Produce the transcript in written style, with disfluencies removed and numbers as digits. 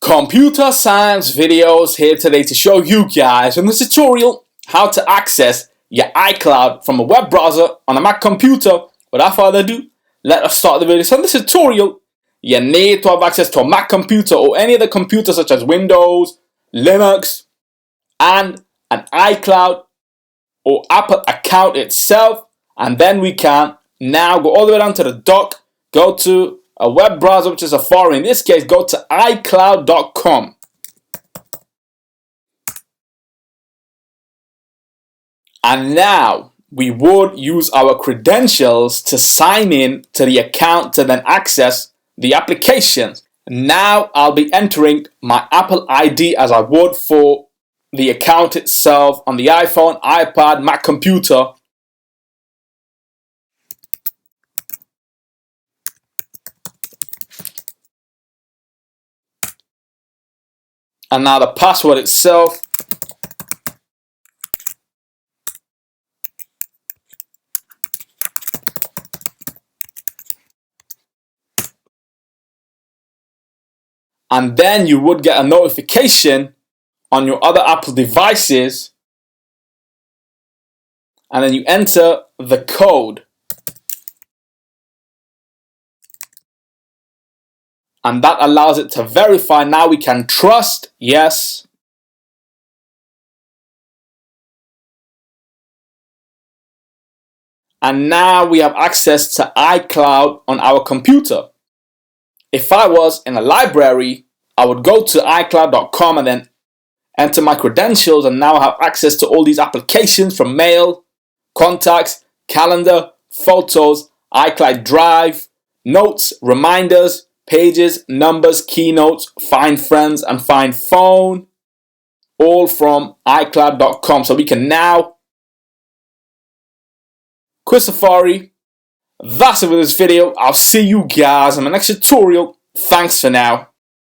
Computer science videos here today to show you guys in this tutorial how to access your iCloud from a web browser on a Mac computer. Without further ado, let us start the video. So in this tutorial, you need to have access to a Mac computer or any other computer such as Windows, Linux, and an iCloud or Apple account itself. And then we can now go all the way down to the dock, go to a web browser, which is Safari. In this case, go to iCloud.com. And now we would use our credentials to sign in to the account to then access the applications. Now I'll be entering my Apple ID as I would for the account itself on the iPhone, iPad, Mac computer. And now the password itself. And then you would get a notification on your other Apple devices. And then you enter the code. And that allows it to verify. Now we can trust, yes. And now we have access to iCloud on our computer. If I was in a library, I would go to iCloud.com and then enter my credentials, and now I have access to all these applications from mail, contacts, calendar, photos, iCloud Drive, notes, reminders, pages, numbers, keynotes, find friends, and find phone, all from iCloud.com. So we can now quit Safari. That's it for this video. I'll see you guys in the next tutorial. Thanks for now.